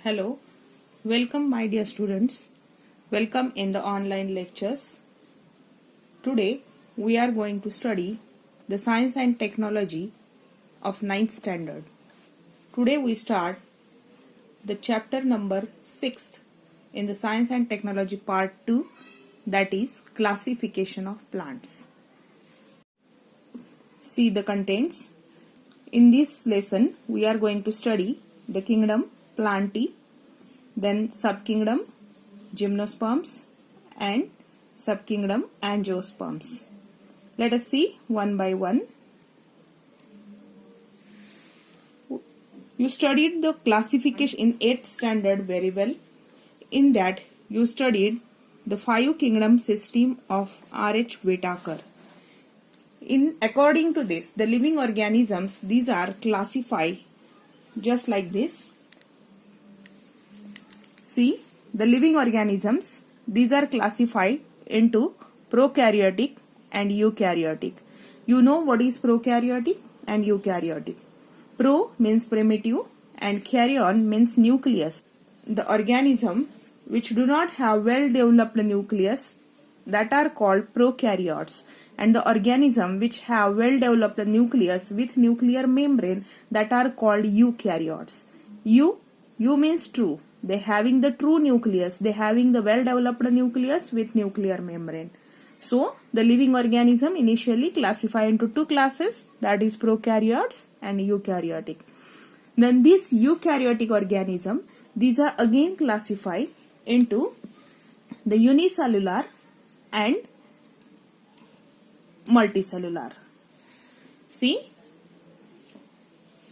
Hello, welcome my dear students. Welcome in the online lectures. Today we are going to study the science and technology of 9th standard. Today we start the chapter number 6 in the science and technology part 2, that is classification of plants. See the contents. In this lesson we are going to study the kingdom Plantae, then subkingdom Gymnosperms and subkingdom Angiosperms. Let us see one by one. You studied the classification in 8th standard very well. In that you studied the 5 kingdom system of R.H. Whitaker. According to this, the living organisms, these are classified just like this. See, the living organisms, these are classified into prokaryotic and eukaryotic. You know what is prokaryotic and eukaryotic. Pro means primitive and karyon means nucleus. The organism which do not have well developed nucleus, that are called prokaryotes, and the organism which have well developed nucleus with nuclear membrane, that are called eukaryotes. U means true. They having the true nucleus, they having the well developed nucleus with nuclear membrane. So the living organism initially classified into 2 classes, that is prokaryotes and eukaryotic. Then this eukaryotic organism, these are again classified into the unicellular and multicellular. See,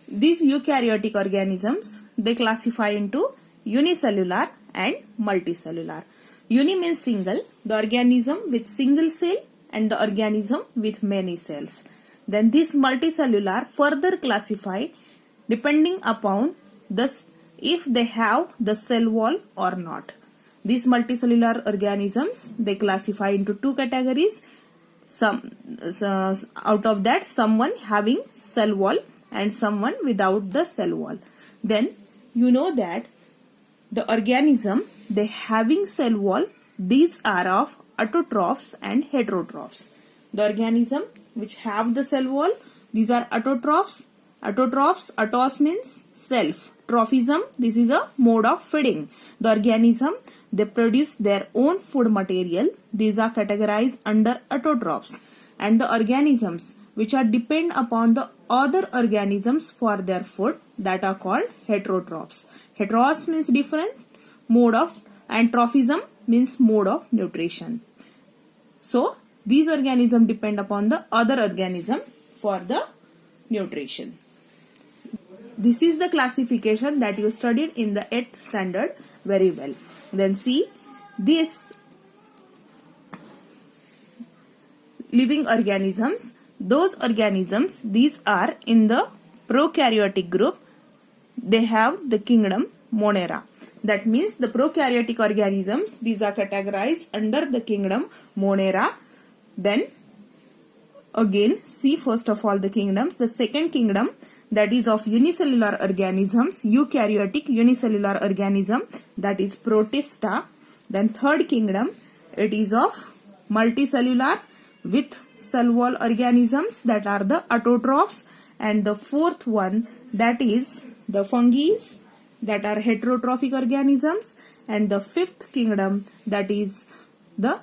these eukaryotic organisms, they classify into unicellular and multicellular. Uni means single, the organism with single cell, and the organism with many cells. Then this multicellular further classified depending upon this if they have the cell wall or not. These multicellular organisms, they classify into 2 categories. Out of that, someone having cell wall and someone without the cell wall. Then you know that the organism, they having cell wall, these are of autotrophs and heterotrophs. The organism which have the cell wall, these are autotrophs. Autotrophs, autos means self. Trophism, this is a mode of feeding. The organism, they produce their own food material. These are categorized under autotrophs. And the organisms which are depend upon the other organisms for their food, that are called heterotrophs. Heteros means different mode of, and trophism means mode of nutrition. So these organisms depend upon the other organism for the nutrition. This is the classification that you studied in the 8th standard very well. Then see, these living organisms, those organisms, these are in the prokaryotic group. They have the kingdom Monera. That means the prokaryotic organisms, these are categorized under the kingdom Monera. Then again, see first of all the kingdoms. The second kingdom, that is of unicellular organisms, eukaryotic unicellular organism, that is Protista. Then third kingdom, it is of multicellular with cell wall organisms, that are the autotrophs. And the fourth one, that is the fungi, that are heterotrophic organisms. And the fifth kingdom, that is the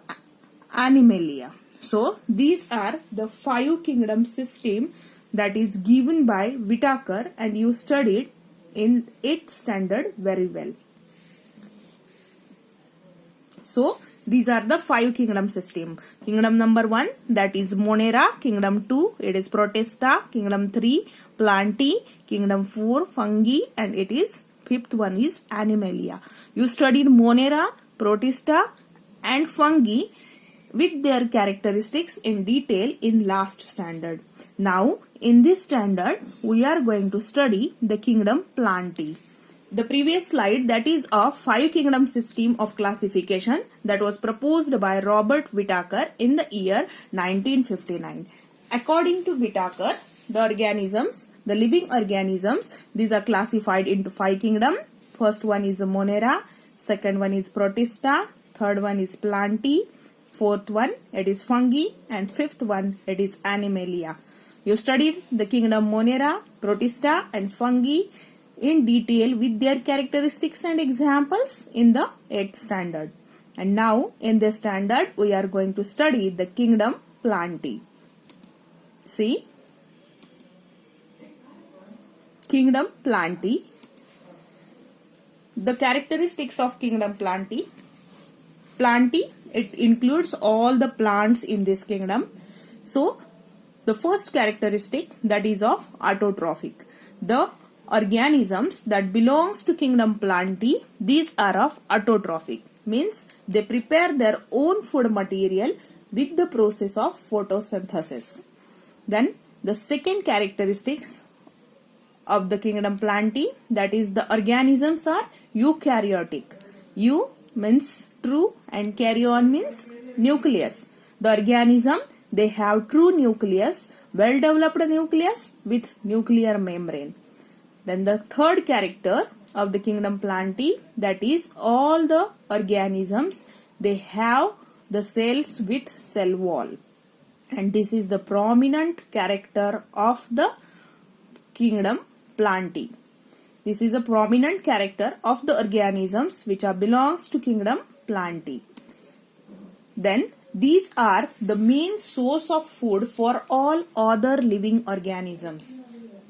Animalia. So these are the 5 kingdom system that is given by Whitaker, and you studied in 8th standard very well. So these are the 5 kingdom system. Kingdom number 1, that is Monera. Kingdom 2, it is Protista. Kingdom 3, Plantae. Kingdom 4, Fungi. And it is 5th one is Animalia. You studied Monera, Protista and Fungi with their characteristics in detail in last standard. Now in this standard we are going to study the kingdom Plantae. The previous slide, that is of 5 kingdom system of classification, that was proposed by Robert Whitaker in the year 1959. According to Whitaker, the organisms, the living organisms, these are classified into 5 kingdoms. First one is Monera, second one is Protista, third one is Plantae, fourth one it is Fungi, and fifth one it is Animalia. You studied the kingdom Monera, Protista and Fungi in detail with their characteristics and examples in the 8th standard. And now in this standard we are going to study the kingdom Plantae. See, kingdom Plantae. The characteristics of kingdom Plantae. Plantae, it includes all the plants in this kingdom. So the first characteristic, that is of autotrophic. The organisms that belongs to kingdom Plantae, these are of autotrophic, means they prepare their own food material with the process of photosynthesis. Then the second characteristics of the kingdom Plantae, that is the organisms are eukaryotic. Eu means true and karyon means nucleus. The organism, they have true nucleus, well developed nucleus with nuclear membrane. Then the third character of the kingdom Plantae, that is all the organisms, they have the cells with cell wall. And this is the prominent character of the kingdom Plantae. This is a prominent character of the organisms which belongs to kingdom Plantae. Then these are the main source of food for all other living organisms.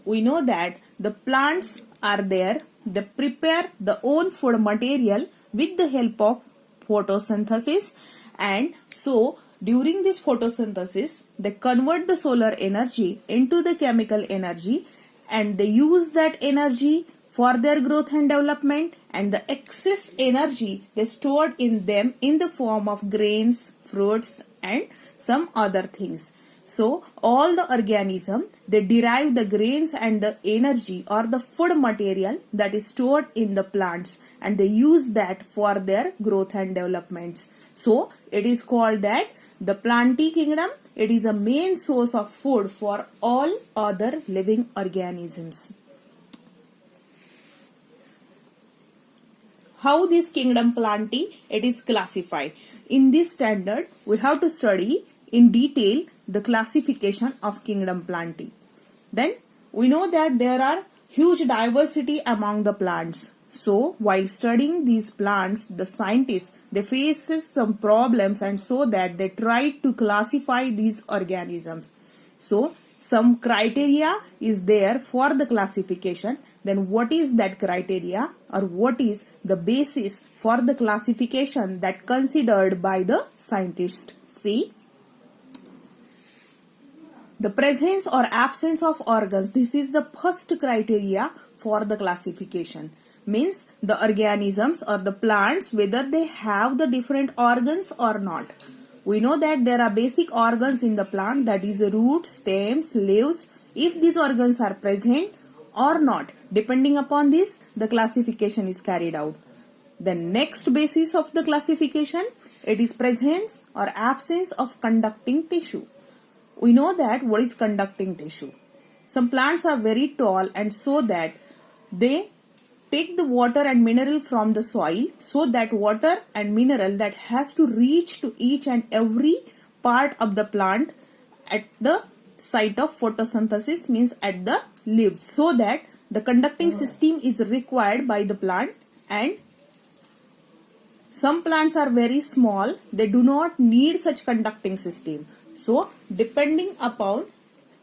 We know that the plants are there, they prepare the own food material with the help of photosynthesis, and so during this photosynthesis they convert the solar energy into the chemical energy, and they use that energy for their growth and development, and the excess energy they stored in them in the form of grains, fruits and some other things. So all the organism, they derive the grains and the energy or the food material that is stored in the plants, and they use that for their growth and developments. So it is called that the Plantae kingdom, it is a main source of food for all other living organisms. How this kingdom Plantae, it is classified. In this standard, we have to study in detail the classification of kingdom Plantae. Then we know that there are huge diversity among the plants. So while studying these plants, the scientists, they faces some problems, and so that they try to classify these organisms. So some criteria is there for the classification. Then what is that criteria, or what is the basis for the classification that considered by the scientists? See, the presence or absence of organs, this is the first criteria for the classification. Means the organisms or the plants, whether they have the different organs or not. We know that there are basic organs in the plant, that is root, stems, leaves. If these organs are present or not, depending upon this, the classification is carried out. The next basis of the classification, it is presence or absence of conducting tissue. We know that what is conducting tissue. Some plants are very tall, and so that they take the water and mineral from the soil, so that water and mineral that has to reach to each and every part of the plant at the site of photosynthesis, means at the leaves, so that the conducting system is required by the plant. And some plants are very small, they do not need such conducting system. So depending upon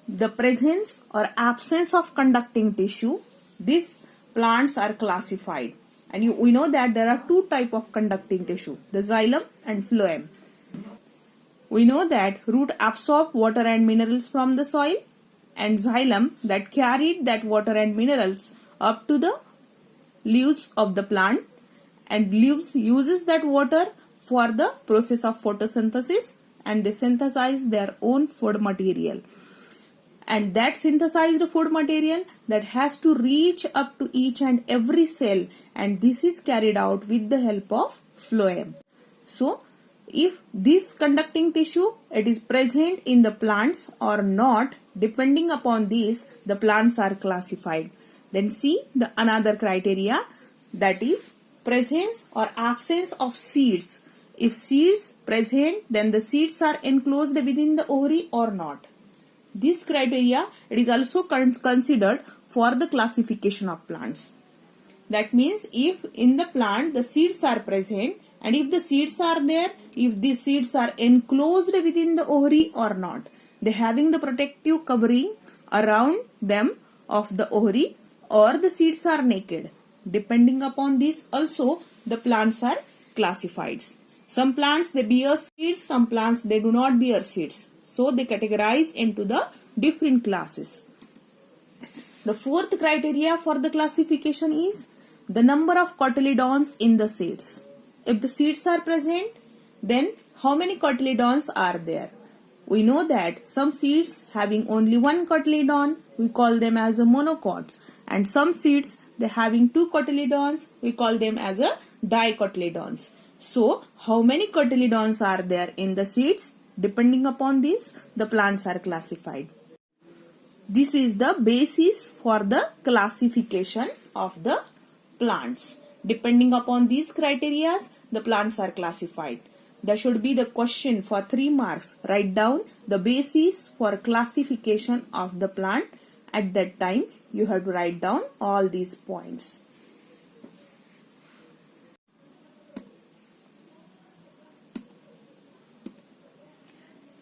the presence or absence of conducting tissue, these plants are classified. And we know that there are two types of conducting tissue, the xylem and phloem. We know that root absorb water and minerals from the soil, and xylem that carried that water and minerals up to the leaves of the plant, and leaves uses that water for the process of photosynthesis, and they synthesize their own food material. And that synthesized food material that has to reach up to each and every cell, and this is carried out with the help of phloem. So if this conducting tissue, it is present in the plants or not, depending upon this, the plants are classified. Then see the another criteria, that is presence or absence of seeds. If seeds present, then the seeds are enclosed within the ovary or not. This criteria, it is also considered for the classification of plants. That means if in the plant the seeds are present, and if the seeds are there, if these seeds are enclosed within the ovary or not, they having the protective covering around them of the ovary, or the seeds are naked. Depending upon this also the plants are classified. Some plants they bear seeds, some plants they do not bear seeds. So they categorize into the different classes. The fourth criteria for the classification is the number of cotyledons in the seeds. If the seeds are present, then how many cotyledons are there? We know that some seeds having only one cotyledon, we call them as a monocots, and some seeds they having two cotyledons, we call them as a dicotyledons. So how many cotyledons are there in the seeds? Depending upon this, the plants are classified. This is the basis for the classification of the plants. Depending upon these criteria, the plants are classified. There should be the question for 3 marks. Write down the basis for classification of the plant. At that time, you have to write down all these points.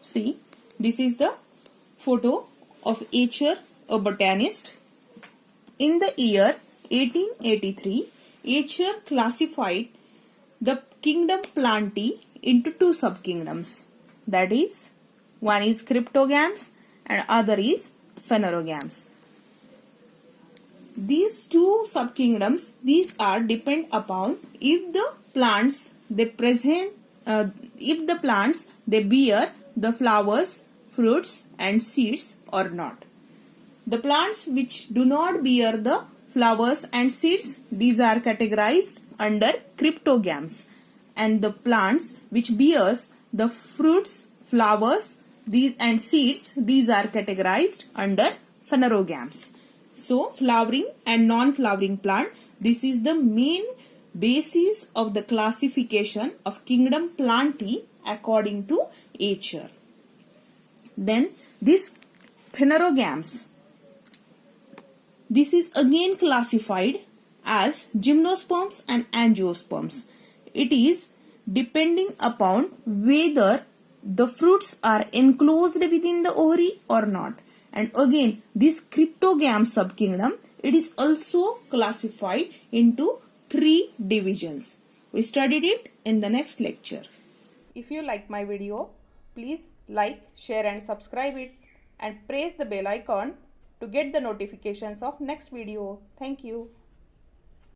See, this is the photo of Acher, a botanist. In the year 1883, Acher classified the kingdom Plantae into two subkingdoms. That is, one is cryptogams and other is phanerogams. These two subkingdoms, these are depend upon if the plants they present, if the plants they bear the flowers, fruits and seeds or not. The plants which do not bear the flowers and seeds, these are categorized under cryptogams, and the plants which bears the fruits, flowers, these and seeds, these are categorized under phanerogams. So flowering and non-flowering plant, this is the main basis of the classification of kingdom Plantae according to Acher. Then this phanerogams, this is again classified as gymnosperms and angiosperms. It is depending upon whether the fruits are enclosed within the ovary or not. And again, this cryptogam subkingdom, it is also classified into 3 divisions. We studied it in the next lecture. If you like my video, please like, share and subscribe it, and press the bell icon to get the notifications of next video. Thank you.